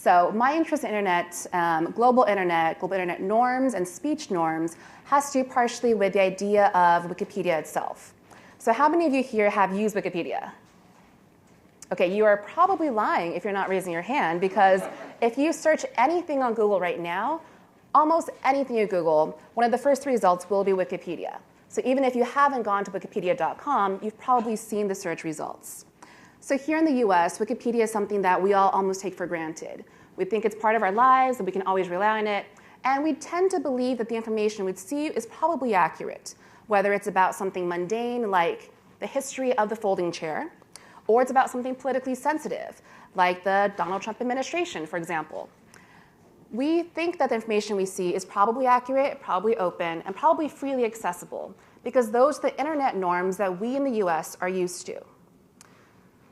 So my interest in global internet norms and speech norms has to do partially with the idea of Wikipedia itself. So how many of you here have used Wikipedia? Okay, you are probably lying if you're not raising your hand, because if you search anything on Google right now, almost anything you Google, one of the first 3 results will be Wikipedia. So even if you haven't gone to wikipedia.com, you've probably seen the search results. So here in the US, Wikipedia is something that we all almost take for granted. We think it's part of our lives, and we can always rely on it. And we tend to believe that the information we see is probably accurate, whether it's about something mundane like the history of the folding chair, or it's about something politically sensitive, like the Donald Trump administration, for example. We think that the information we see is probably accurate, probably open, and probably freely accessible, because those are the internet norms that we in the US are used to.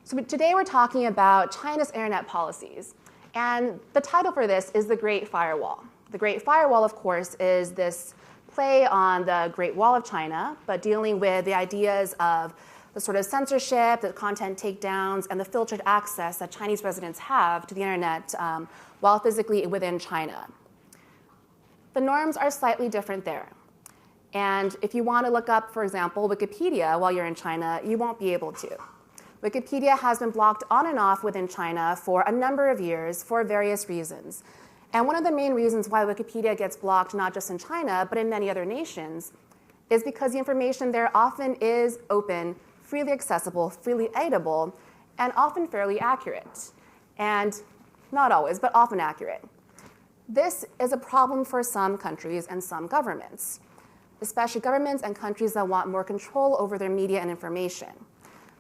So today we're talking about China's internet policies. And the title for this is The Great Firewall. The Great Firewall, of course, is this play on the Great Wall of China, but dealing with the ideas of the sort of censorship, the content takedowns, and the filtered access that Chinese residents have to the internet while physically within China. The norms are slightly different there. And if you want to look up, for example, Wikipedia while you're in China, you won't be able to. Wikipedia has been blocked on and off within China for a number of years for various reasons. And one of the main reasons why Wikipedia gets blocked, not just in China, but in many other nations, is because the information there often is open, freely accessible, freely editable, and often fairly accurate. And not always, but often accurate. This is a problem for some countries and some governments, especially governments and countries that want more control over their media and information.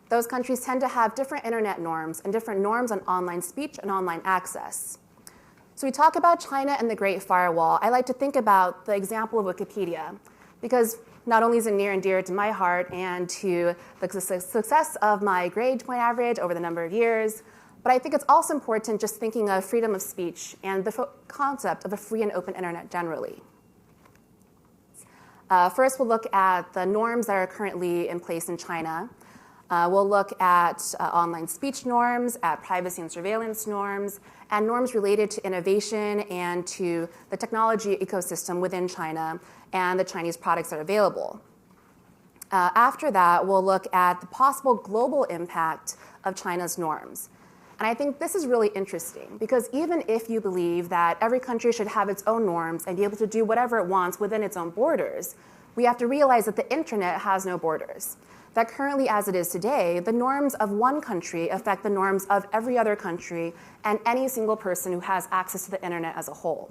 Those countries tend to have different internet norms and different norms on online speech and online access. So we talk about China and the Great Firewall. I like to think about the example of Wikipedia, because not only is it near and dear to my heart and to the success of my grade point average over the number of years, but I think it's also important just thinking of freedom of speech and the concept of a free and open internet generally. First, we'll look at the norms that are currently in place in China. We'll look at online speech norms, at privacy and surveillance norms, and norms related to innovation and to the technology ecosystem within China and the Chinese products that are available. After that, we'll look at the possible global impact of China's norms. And I think this is really interesting, because even if you believe that every country should have its own norms and be able to do whatever it wants within its own borders, we have to realize that the internet has no borders. That currently, as it is today, the norms of one country affect the norms of every other country and any single person who has access to the internet as a whole.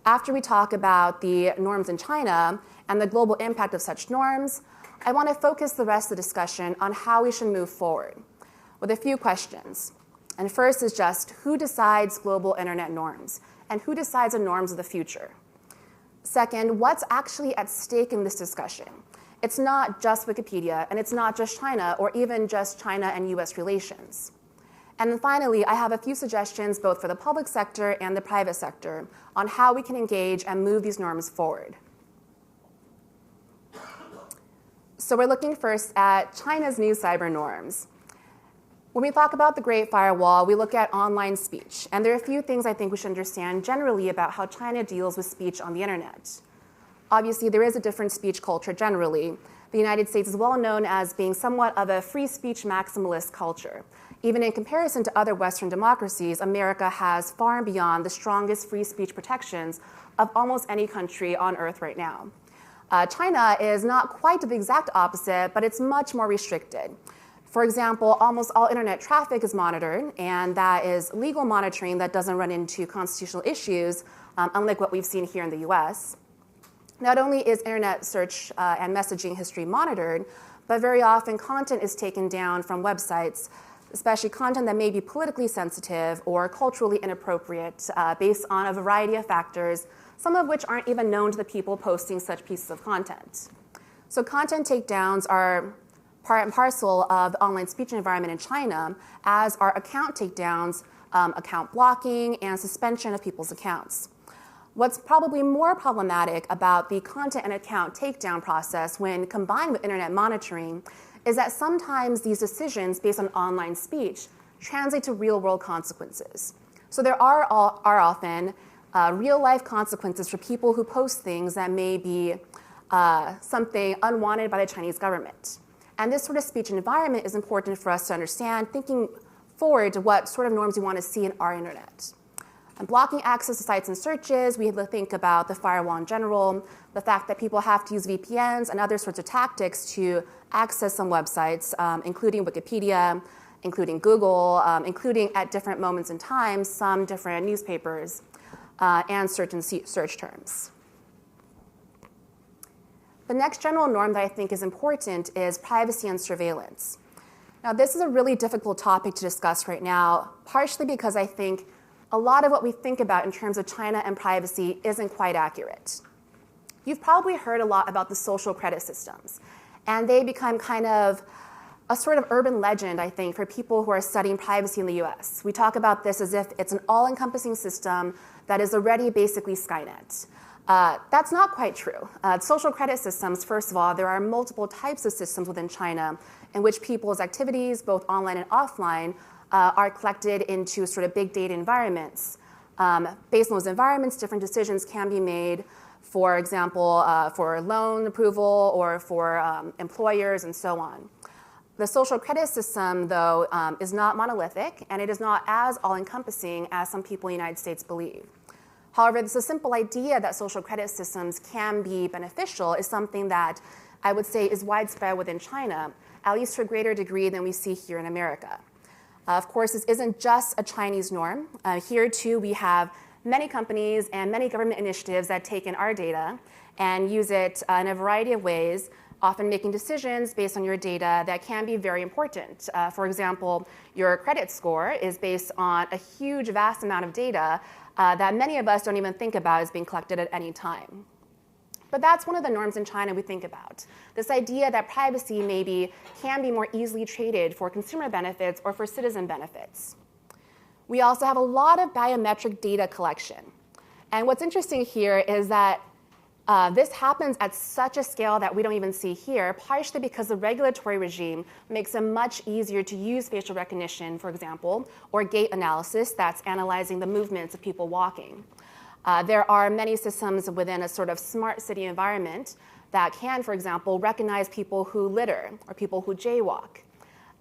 After we talk about the norms in China and the global impact of such norms, I want to focus the rest of the discussion on how we should move forward with a few questions. And first is just who decides global internet norms and who decides the norms of the future? Second, what's actually at stake in this discussion? It's not just Wikipedia, and it's not just China, or even just China and US relations. And then finally, I have a few suggestions both for the public sector and the private sector on how we can engage and move these norms forward. So we're looking first at China's new cyber norms. When we talk about the Great Firewall, we look at online speech. And there are a few things I think we should understand generally about how China deals with speech on the internet. Obviously, there is a different speech culture generally. The United States is well known as being somewhat of a free speech maximalist culture. Even in comparison to other Western democracies, America has far and beyond the strongest free speech protections of almost any country on earth right now. China is not quite the exact opposite, but it's much more restricted. For example, almost all internet traffic is monitored, and that is legal monitoring that doesn't run into constitutional issues, unlike what we've seen here in the US. Not only is internet search and messaging history monitored, but very often content is taken down from websites, especially content that may be politically sensitive or culturally inappropriate based on a variety of factors, some of which aren't even known to the people posting such pieces of content. So content takedowns are part and parcel of the online speech environment in China, as are account takedowns, account blocking, and suspension of people's accounts. What's probably more problematic about the content and account takedown process when combined with internet monitoring is that sometimes these decisions based on online speech translate to real-world consequences. So there are often real-life consequences for people who post things that may be something unwanted by the Chinese government. And this sort of speech environment is important for us to understand, thinking forward to what sort of norms we want to see in our internet. And blocking access to sites and searches, we have to think about the firewall in general, the fact that people have to use VPNs and other sorts of tactics to access some websites, including Wikipedia, including Google, including at different moments in time, some different newspapers, and certain search terms. The next general norm that I think is important is privacy and surveillance. Now, this is a really difficult topic to discuss right now, partially because I think a lot of what we think about in terms of China and privacy isn't quite accurate. You've probably heard a lot about the social credit systems, and they become kind of a sort of urban legend, I think, for people who are studying privacy in the US. We talk about this as if it's an all-encompassing system that is already basically Skynet. That's not quite true. Social credit systems, first of all, there are multiple types of systems within China in which people's activities, both online and offline, are collected into sort of big data environments. Based on those environments, different decisions can be made, for example, for loan approval or for employers and so on. The social credit system, though, is not monolithic, and it is not as all-encompassing as some people in the United States believe. However, this simple idea that social credit systems can be beneficial is something that I would say is widespread within China, at least to a greater degree than we see here in America. Of course, this isn't just a Chinese norm. Here, too, we have many companies and many government initiatives that take in our data and use it in a variety of ways, often making decisions based on your data that can be very important. For example, your credit score is based on a huge, vast amount of data that many of us don't even think about as being collected at any time. But that's one of the norms in China we think about. This idea that privacy maybe can be more easily traded for consumer benefits or for citizen benefits. We also have a lot of biometric data collection. And what's interesting here is that this happens at such a scale that we don't even see here, partially because the regulatory regime makes it much easier to use facial recognition, for example, or gait analysis that's analyzing the movements of people walking. There are many systems within a sort of smart city environment that can, for example, recognize people who litter or people who jaywalk.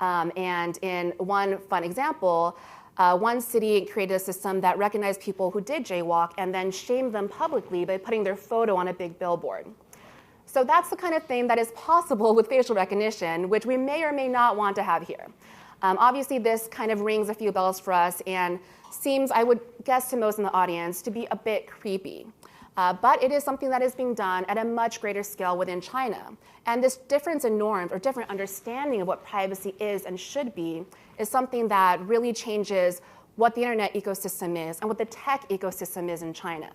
And in one fun example, one city created a system that recognized people who did jaywalk and then shamed them publicly by putting their photo on a big billboard. So that's the kind of thing that is possible with facial recognition, which we may or may not want to have here. Obviously, this kind of rings a few bells for us and seems, I would guess to most in the audience, to be a bit creepy. But it is something that is being done at a much greater scale within China. And this difference in norms or different understanding of what privacy is and should be is something that really changes what the internet ecosystem is and what the tech ecosystem is in China.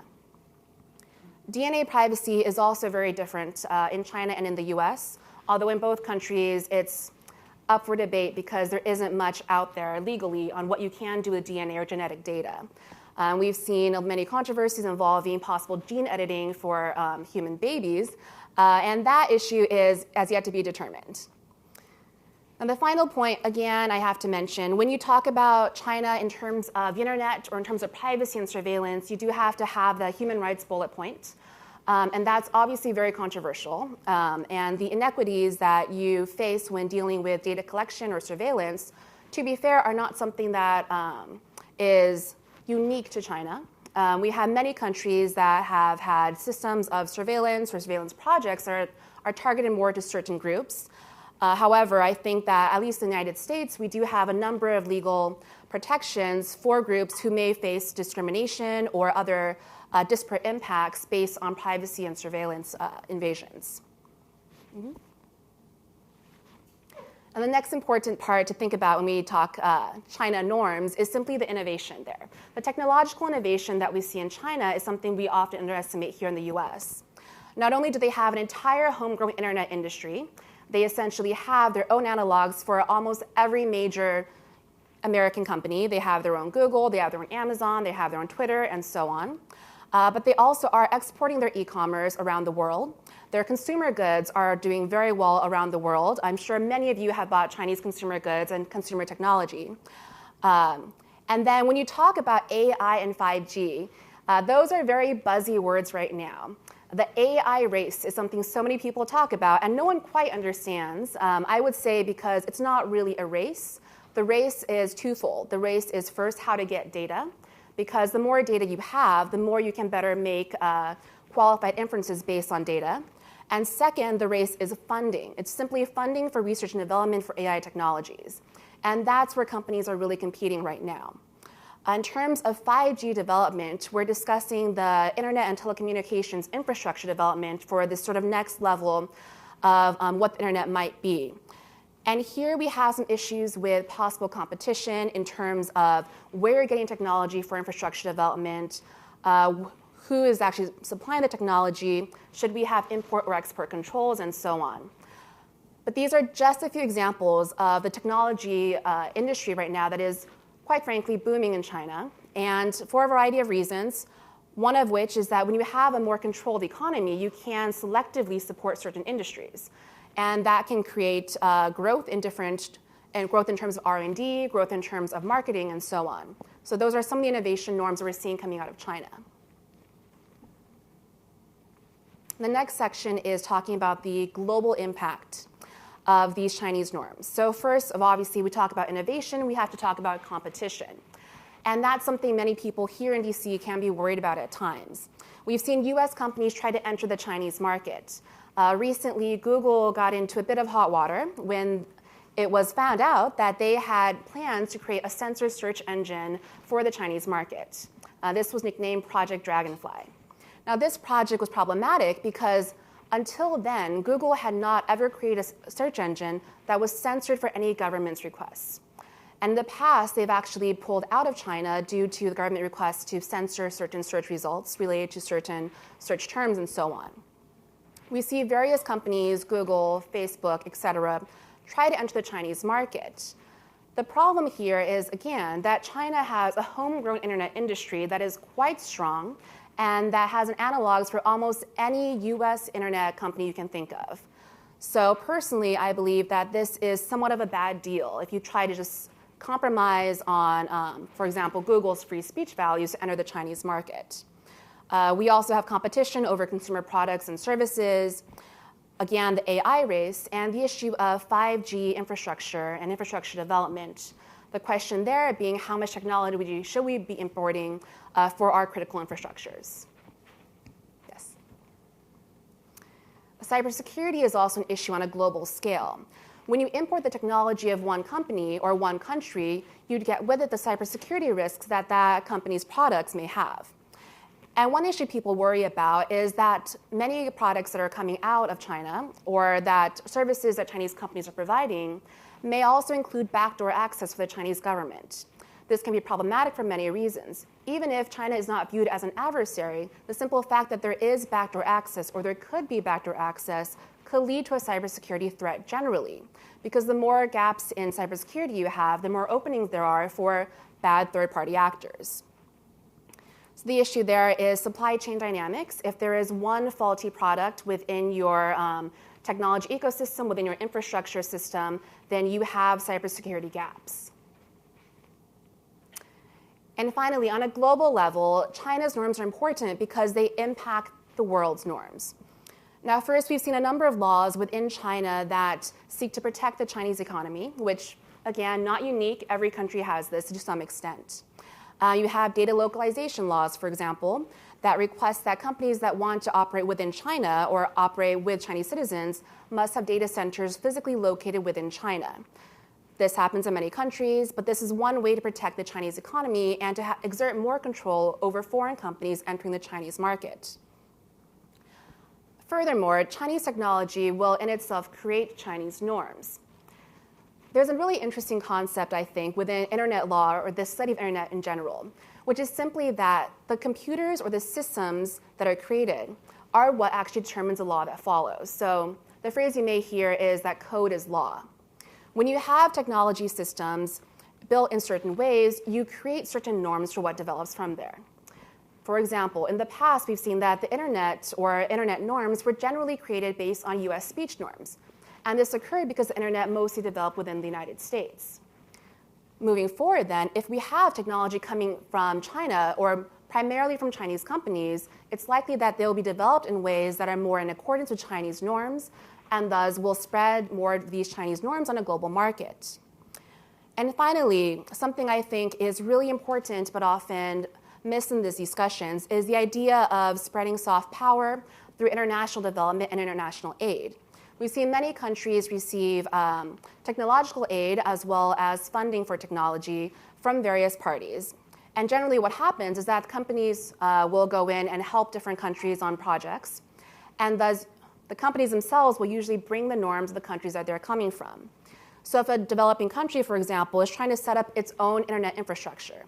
DNA privacy is also very different in China and in the US, although in both countries it's up for debate because there isn't much out there legally on what you can do with DNA or genetic data. We've seen many controversies involving possible gene editing for human babies, and that issue is as yet to be determined. And the final point, again, I have to mention, when you talk about China in terms of the internet or in terms of privacy and surveillance, you do have to have the human rights bullet point. And that's obviously very controversial. And the inequities that you face when dealing with data collection or surveillance, to be fair, are not something that is unique to China. We have many countries that have had systems of surveillance or surveillance projects that are targeted more to certain groups. However, I think that at least in the United States, we do have a number of legal protections for groups who may face discrimination or other disparate impacts based on privacy and surveillance invasions. Mm-hmm. And the next important part to think about when we talk China norms is simply the innovation there. The technological innovation that we see in China is something we often underestimate here in the US. Not only do they have an entire homegrown internet industry, they essentially have their own analogs for almost every major American company. They have their own Google, they have their own Amazon, they have their own Twitter, and so on. But they also are exporting their e-commerce around the world. Their consumer goods are doing very well around the world. I'm sure many of you have bought Chinese consumer goods and consumer technology. And And then when you talk about AI and 5G, those are very buzzy words right now. The AI race is something so many people talk about, and no one quite understands. I would say because it's not really a race. The race is twofold. The race is first how to get data, because the more data you have, the more you can better make qualified inferences based on data. And second, the race is funding. It's simply funding for research and development for AI technologies. And that's where companies are really competing right now. In terms of 5G development, we're discussing the internet and telecommunications infrastructure development for this sort of next level of what the internet might be. And here we have some issues with possible competition in terms of where you're getting technology for infrastructure development, who is actually supplying the technology, should we have import or export controls, and so on. But these are just a few examples of the technology industry right now that is, quite frankly, booming in China, and for a variety of reasons, one of which is that when you have a more controlled economy, you can selectively support certain industries. And that can create growth in terms of R&D, growth in terms of marketing, and so on. So those are some of the innovation norms we're seeing coming out of China. The next section is talking about the global impact of these Chinese norms. So first, obviously, we talk about innovation, we have to talk about competition. And that's something many people here in DC can be worried about at times. We've seen US companies try to enter the Chinese market. Recently, Google got into a bit of hot water when it was found out that they had plans to create a censored search engine for the Chinese market. This was nicknamed Project Dragonfly. Now, this project was problematic because until then, Google had not ever created a search engine that was censored for any government's requests. And in the past, they've actually pulled out of China due to the government requests to censor certain search results related to certain search terms and so on. We see various companies, Google, Facebook, et cetera, try to enter the Chinese market. The problem here is, again, that China has a homegrown internet industry that is quite strong and that has an analogs for almost any US internet company you can think of. So personally, I believe that this is somewhat of a bad deal if you try to just compromise on, for example, Google's free speech values to enter the Chinese market. We also have competition over consumer products and services, again, the AI race, and the issue of 5G infrastructure and infrastructure development. The question there being how much technology should we be importing for our critical infrastructures? Yes. Cybersecurity is also an issue on a global scale. When you import the technology of one company or one country, you'd get with it the cybersecurity risks that that company's products may have. And one issue people worry about is that many products that are coming out of China or that services that Chinese companies are providing may also include backdoor access for the Chinese government. This can be problematic for many reasons. Even if China is not viewed as an adversary, the simple fact that there is backdoor access or there could be backdoor access could lead to a cybersecurity threat generally. Because the more gaps in cybersecurity you have, the more openings there are for bad third-party actors. So the issue there is supply chain dynamics. If there is one faulty product within your technology ecosystem, within your infrastructure system, then you have cybersecurity gaps. And finally, on a global level, China's norms are important because they impact the world's norms. Now, first, we've seen a number of laws within China that seek to protect the Chinese economy, which, again, not unique. Every country has this to some extent. You have data localization laws, for example, that request that companies that want to operate within China or operate with Chinese citizens must have data centers physically located within China. This happens in many countries, but this is one way to protect the Chinese economy and to exert more control over foreign companies entering the Chinese market. Furthermore, Chinese technology will in itself create Chinese norms. There's a really interesting concept, I think, within internet law or the study of internet in general, which is simply that the computers or the systems that are created are what actually determines the law that follows. So the phrase you may hear is that code is law. When you have technology systems built in certain ways, you create certain norms for what develops from there. For example, in the past, we've seen that the internet or internet norms were generally created based on US speech norms. And this occurred because the internet mostly developed within the United States. moving forward then, if we have technology coming from China or primarily from Chinese companies, it's likely that they will be developed in ways that are more in accordance with Chinese norms and thus will spread more of these Chinese norms on a global market. And finally, something I think is really important but often missed in these discussions is the idea of spreading soft power through international development and international aid. We've seen many countries receive technological aid as well as funding for technology from various parties. And generally what happens is that companies will go in and help different countries on projects, and thus the companies themselves will usually bring the norms of the countries that they're coming from. So if a developing country, for example, is trying to set up its own internet infrastructure,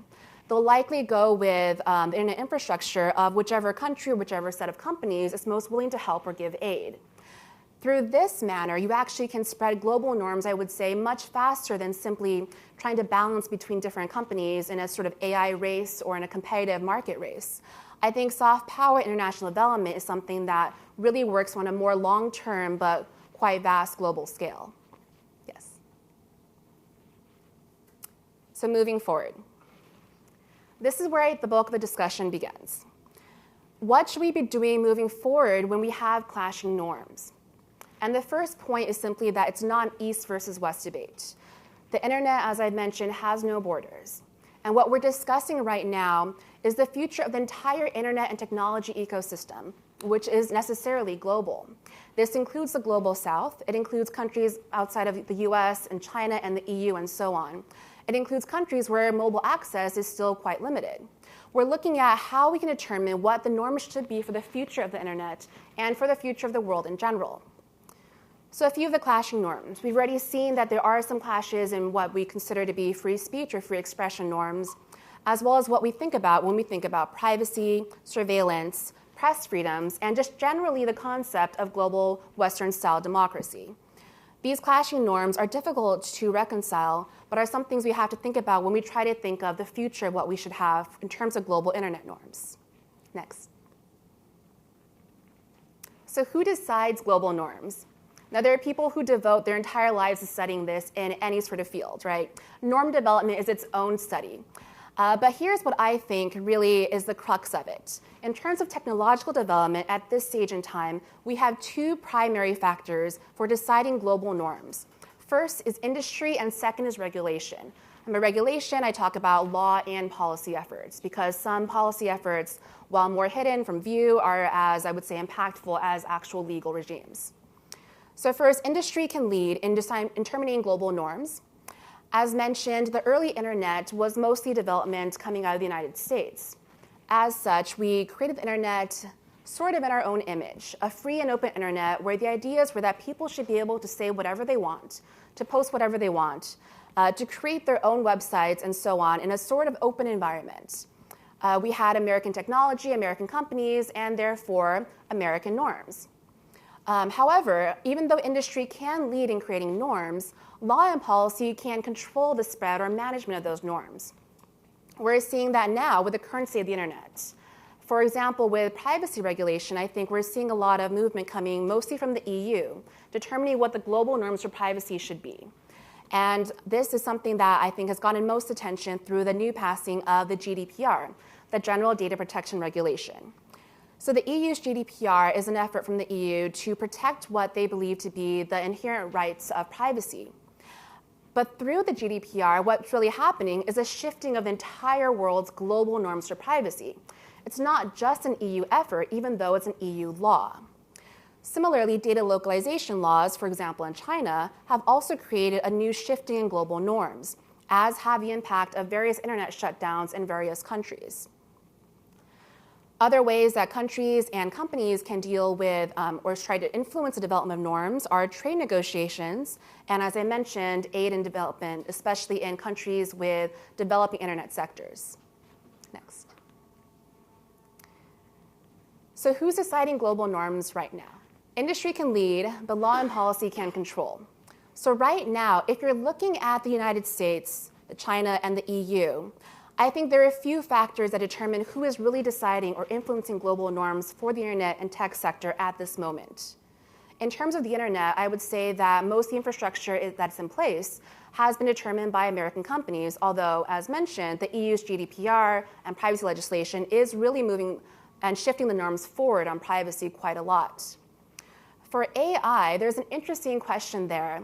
they'll likely go with the internet infrastructure of whichever country or whichever set of companies is most willing to help or give aid. Through this manner, you actually can spread global norms, I would say, much faster than simply trying to balance between different companies in a sort of AI race or in a competitive market race. I think soft power international development is something that really works on a more long-term but quite vast global scale. Yes. So moving forward. This is where the bulk of the discussion begins. What should we be doing moving forward when we have clashing norms? And the first point is simply that it's not an East versus West debate. The internet, as I mentioned, has no borders. And what we're discussing right now is the future of the entire internet and technology ecosystem, which is necessarily global. This includes the global South. It includes countries outside of the US and China and the EU and so on. It includes countries where mobile access is still quite limited. We're looking at how we can determine what the norms should be for the future of the internet and for the future of the world in general. So a few of the clashing norms. We've already seen that there are some clashes in what we consider to be free speech or free expression norms, as well as what we think about when we think about privacy, surveillance, press freedoms, and just generally the concept of global Western-style democracy. These clashing norms are difficult to reconcile, but are some things we have to think about when we try to think of the future of what we should have in terms of global internet norms. Next. So who decides global norms? Now, there are people who devote their entire lives to studying this in any sort of field, right? Norm development is its own study. But here's what I think really is the crux of it. In terms of technological development at this stage in time, we have two primary factors for deciding global norms. First is industry, and second is regulation. And by regulation, I talk about law and policy efforts, because some policy efforts, while more hidden from view, are as, I would say, impactful as actual legal regimes. So first, industry can lead in determining global norms. As mentioned, the early internet was mostly development coming out of the United States. As such, we created the internet sort of in our own image, a free and open internet where the ideas were that people should be able to say whatever they want, to post whatever they want, to create their own websites and so on in a sort of open environment. We had American technology, American companies, and therefore American norms. However, even though industry can lead in creating norms, law and policy can control the spread or management of those norms. We're seeing that now with the current state of the internet. For example, with privacy regulation, I think we're seeing a lot of movement coming mostly from the EU, determining what the global norms for privacy should be. And this is something that I think has gotten most attention through the new passing of the GDPR, the General Data Protection Regulation. So the EU's GDPR is an effort from the EU to protect what they believe to be the inherent rights of privacy. But through the GDPR, what's really happening is a shifting of the entire world's global norms for privacy. It's not just an EU effort, even though it's an EU law. Similarly, data localization laws, for example in China, have also created a new shifting in global norms, as have the impact of various internet shutdowns in various countries. Other ways that countries and companies can deal with or try to influence the development of norms are trade negotiations, and as I mentioned, aid and development, especially in countries with developing internet sectors. Next. So who's deciding global norms right now? Industry can lead, but law and policy can control. So right now, if you're looking at the United States, China, and the EU, I think there are a few factors that determine who is really deciding or influencing global norms for the internet and tech sector at this moment. In terms of the internet, I would say that most of the infrastructure that's in place has been determined by American companies, although, as mentioned, the EU's GDPR and privacy legislation is really moving and shifting the norms forward on privacy quite a lot. For AI, there's an interesting question there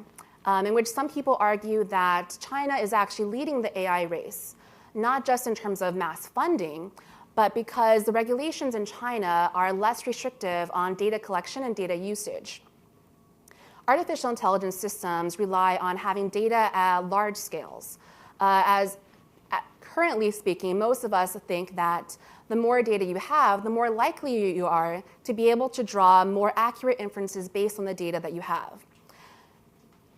in which some people argue that China is actually leading the AI race, not just in terms of mass funding, but because the regulations in China are less restrictive on data collection and data usage. Artificial intelligence systems rely on having data at large scales. Currently speaking, most of us think that the more data you have, the more likely you are to be able to draw more accurate inferences based on the data that you have.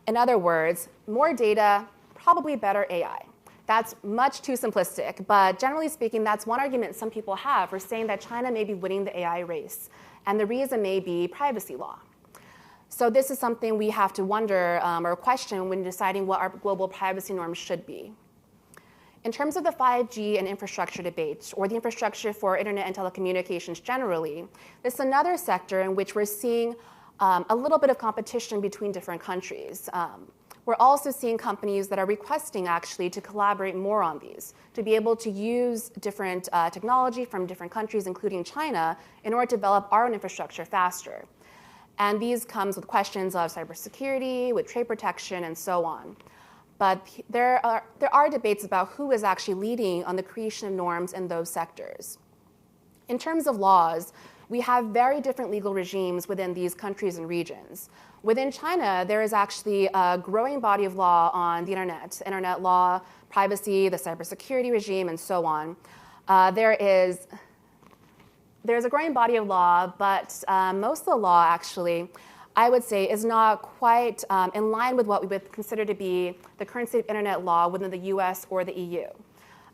In other words, more data, probably better AI. That's much too simplistic, but generally speaking, that's one argument some people have for saying that China may be winning the AI race, and the reason may be privacy law. So this is something we have to wonder or question when deciding what our global privacy norms should be. In terms of the 5G and infrastructure debate, or the infrastructure for internet and telecommunications generally, this is another sector in which we're seeing a little bit of competition between different countries. We're also seeing companies that are requesting actually to collaborate more on these, to be able to use different technology from different countries, including China, in order to develop our own infrastructure faster. And these comes with questions of cybersecurity, with trade protection, and so on. But there are debates about who is actually leading on the creation of norms in those sectors. In terms of laws, we have very different legal regimes within these countries and regions. Within China, there is actually a growing body of law on the internet law, privacy, the cybersecurity regime, and so on. There's a growing body of law, but most of the law actually, I would say, is not quite in line with what we would consider to be the current state of internet law within the US or the EU.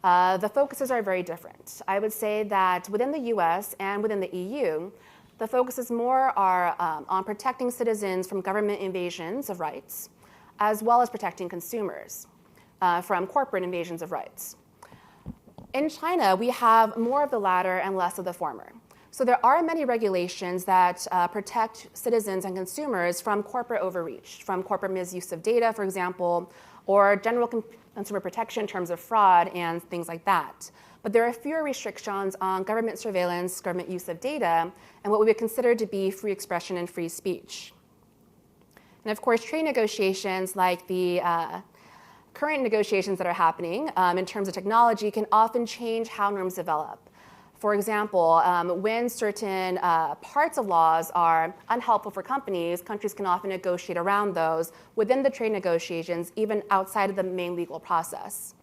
The focuses are very different. I would say that within the US and within the EU, the focuses more are on protecting citizens from government invasions of rights, as well as protecting consumers from corporate invasions of rights. In China, we have more of the latter and less of the former. So there are many regulations that protect citizens and consumers from corporate overreach, from corporate misuse of data, for example, or general consumer protection in terms of fraud and things like that. But there are fewer restrictions on government surveillance, government use of data, and what we would consider to be free expression and free speech. And of course, trade negotiations like the current negotiations that are happening in terms of technology can often change how norms develop. For example, when certain parts of laws are unhelpful for companies, countries can often negotiate around those within the trade negotiations, even outside of the main legal process.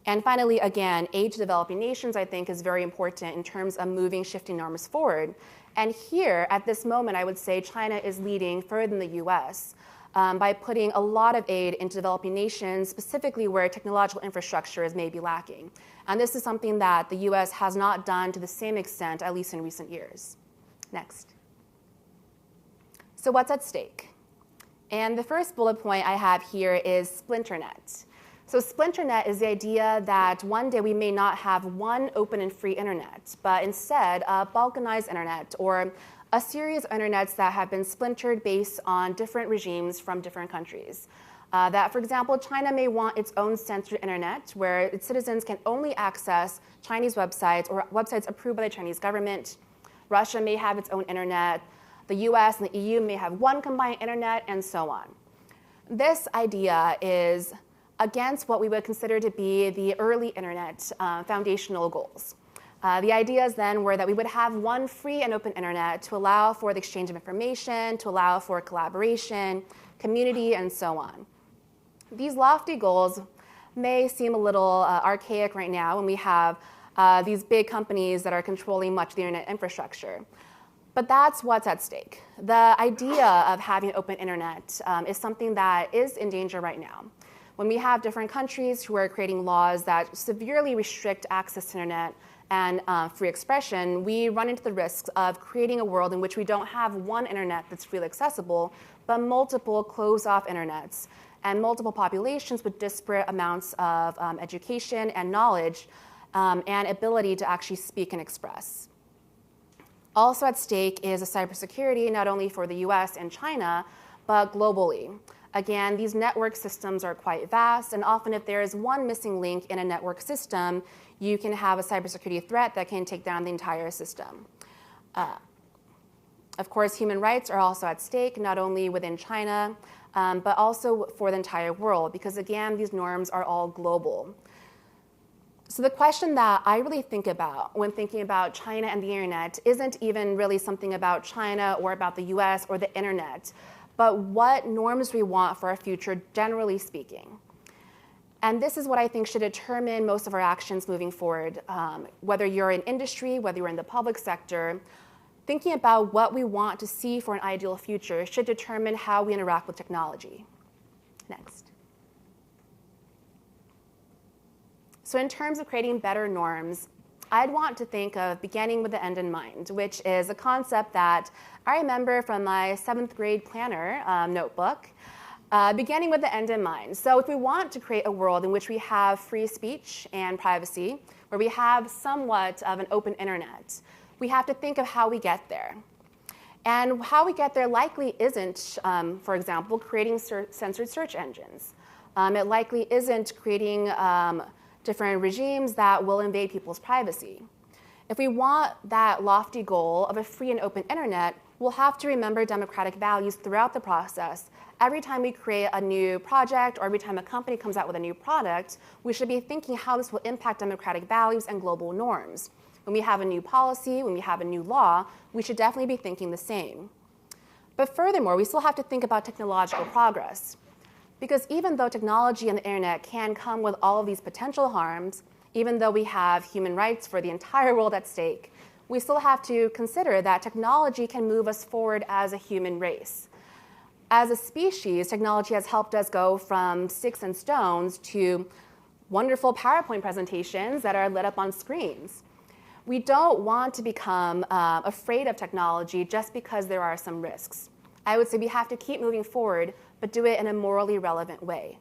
And finally, again, aid to developing nations, I think, is very important in terms of moving shifting norms forward. And here, at this moment, I would say China is leading further than the US by putting a lot of aid into developing nations, specifically where technological infrastructure is maybe lacking. And this is something that the US has not done to the same extent, at least in recent years. Next. So what's at stake? And the first bullet point I have here is splinternet. So splinternet is the idea that one day we may not have one open and free internet, but instead a balkanized internet, or a series of internets that have been splintered based on different regimes from different countries. That, for example, China may want its own censored internet where its citizens can only access Chinese websites or websites approved by the Chinese government. Russia may have its own internet. The US and the EU may have one combined internet, and so on. This idea is against what we would consider to be the early internet foundational goals. The ideas then were that we would have one free and open internet to allow for the exchange of information, to allow for collaboration, community, and so on. These lofty goals may seem a little archaic right now when we have these big companies that are controlling much of the internet infrastructure. But that's what's at stake. The idea of having open internet is something that is in danger right now. When we have different countries who are creating laws that severely restrict access to internet and free expression, we run into the risks of creating a world in which we don't have one internet that's freely accessible, but multiple closed-off internets and multiple populations with disparate amounts of education and knowledge and ability to actually speak and express. Also at stake is a cybersecurity, not only for the US and China, but globally. Again, these network systems are quite vast, and often if there is one missing link in a network system, you can have a cybersecurity threat that can take down the entire system. Of course, human rights are also at stake, not only within China, but also for the entire world, because again, these norms are all global. So the question that I really think about when thinking about China and the internet isn't even really something about China or about the US or the internet, but what norms we want for our future, generally speaking. And this is what I think should determine most of our actions moving forward, whether you're in industry, whether you're in the public sector. Thinking about what we want to see for an ideal future should determine how we interact with technology. Next. So in terms of creating better norms, I'd want to think of beginning with the end in mind, which is a concept that I remember from my 7th grade planner notebook, beginning with the end in mind. So if we want to create a world in which we have free speech and privacy, where we have somewhat of an open internet, we have to think of how we get there. And how we get there likely isn't, for example, creating censored search engines. It likely isn't creating different regimes that will invade people's privacy. If we want that lofty goal of a free and open internet, we'll have to remember democratic values throughout the process. Every time we create a new project or every time a company comes out with a new product, we should be thinking how this will impact democratic values and global norms. When we have a new policy, when we have a new law, we should definitely be thinking the same. But furthermore, we still have to think about technological progress. Because even though technology and the internet can come with all of these potential harms, even though we have human rights for the entire world at stake, we still have to consider that technology can move us forward as a human race. As a species, technology has helped us go from sticks and stones to wonderful PowerPoint presentations that are lit up on screens. We don't want to become afraid of technology just because there are some risks. I would say we have to keep moving forward, but do it in a morally relevant way.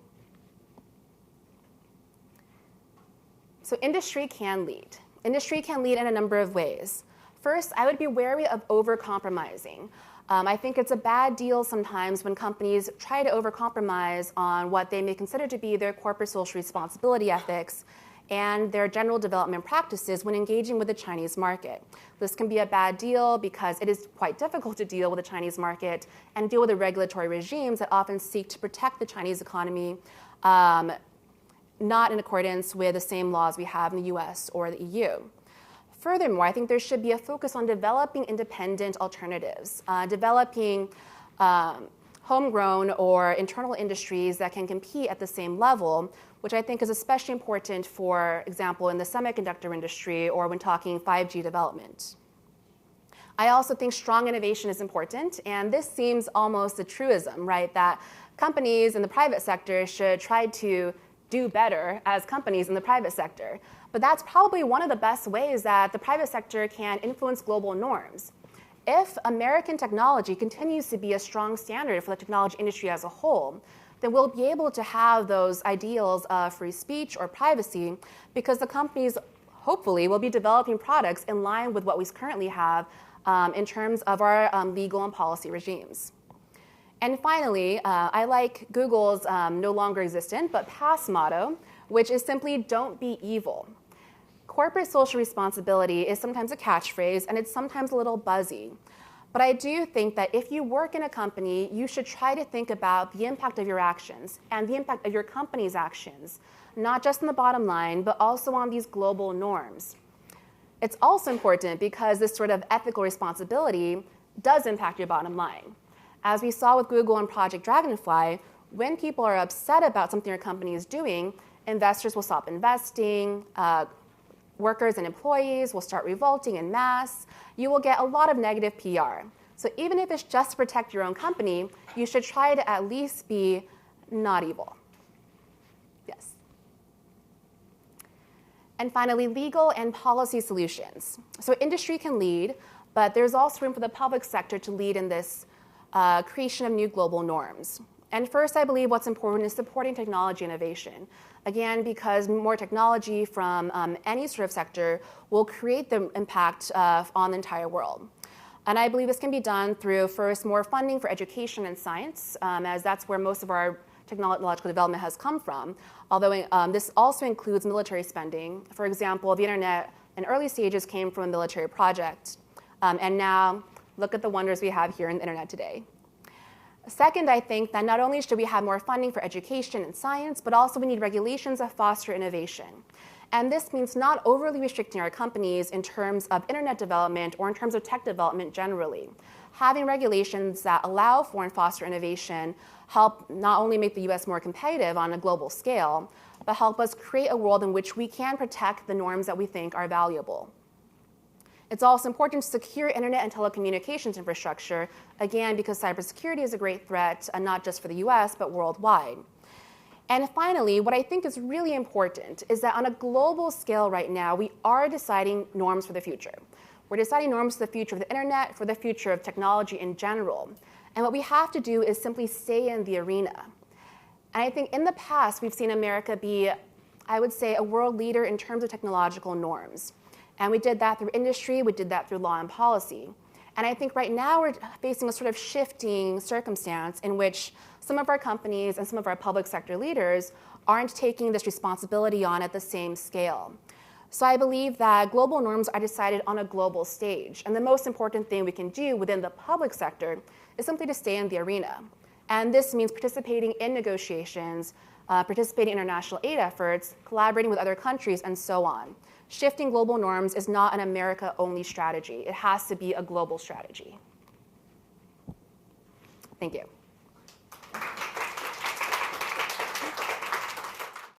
So industry can lead. Industry can lead in a number of ways. First, I would be wary of over-compromising. I think it's a bad deal sometimes when companies try to over-compromise on what they may consider to be their corporate social responsibility ethics and their general development practices when engaging with the Chinese market. This can be a bad deal because it is quite difficult to deal with the Chinese market and deal with the regulatory regimes that often seek to protect the Chinese economy, not in accordance with the same laws we have in the US or the EU. Furthermore, I think there should be a focus on developing independent alternatives, developing homegrown or internal industries that can compete at the same level, which I think is especially important, for example, in the semiconductor industry or when talking 5G development. I also think strong innovation is important, and this seems almost a truism, right? That companies in the private sector should try to do better as companies in the private sector. But that's probably one of the best ways that the private sector can influence global norms. If American technology continues to be a strong standard for the technology industry as a whole, then we'll be able to have those ideals of free speech or privacy because the companies hopefully will be developing products in line with what we currently have in terms of our legal and policy regimes. And finally, I like Google's no longer existent but past motto, which is simply don't be evil. Corporate social responsibility is sometimes a catchphrase and it's sometimes a little buzzy. But I do think that if you work in a company, you should try to think about the impact of your actions and the impact of your company's actions, not just on the bottom line, but also on these global norms. It's also important because this sort of ethical responsibility does impact your bottom line. As we saw with Google and Project Dragonfly, when people are upset about something your company is doing, investors will stop investing, workers and employees will start revolting en masse. You will get a lot of negative PR. So even if it's just to protect your own company, you should try to at least be not evil. Yes. And finally, legal and policy solutions. So industry can lead, but there's also room for the public sector to lead in this creation of new global norms. And first, I believe what's important is supporting technology innovation. Again, because more technology from any sort of sector will create the impact on the entire world. And I believe this can be done through, first, more funding for education and science, as that's where most of our technological development has come from, although this also includes military spending. For example, the internet in early stages came from a military project, and now look at the wonders we have here in the internet today. Second, I think that not only should we have more funding for education and science, but also we need regulations that foster innovation. And this means not overly restricting our companies in terms of internet development or in terms of tech development generally. Having regulations that allow for and foster innovation help not only make the US more competitive on a global scale, but help us create a world in which we can protect the norms that we think are valuable. It's also important to secure internet and telecommunications infrastructure, again, because cybersecurity is a great threat, not just for the US, but worldwide. And finally, what I think is really important is that on a global scale right now, we are deciding norms for the future. We're deciding norms for the future of the internet, for the future of technology in general. And what we have to do is simply stay in the arena. And I think in the past, we've seen America be, I would say, a world leader in terms of technological norms. And we did that through industry, we did that through law and policy. And I think right now we're facing a sort of shifting circumstance in which some of our companies and some of our public sector leaders aren't taking this responsibility on at the same scale. So I believe that global norms are decided on a global stage. And the most important thing we can do within the public sector is simply to stay in the arena. And this means participating in negotiations, participating in international aid efforts, collaborating with other countries, and so on. Shifting global norms is not an America-only strategy. It has to be a global strategy. Thank you.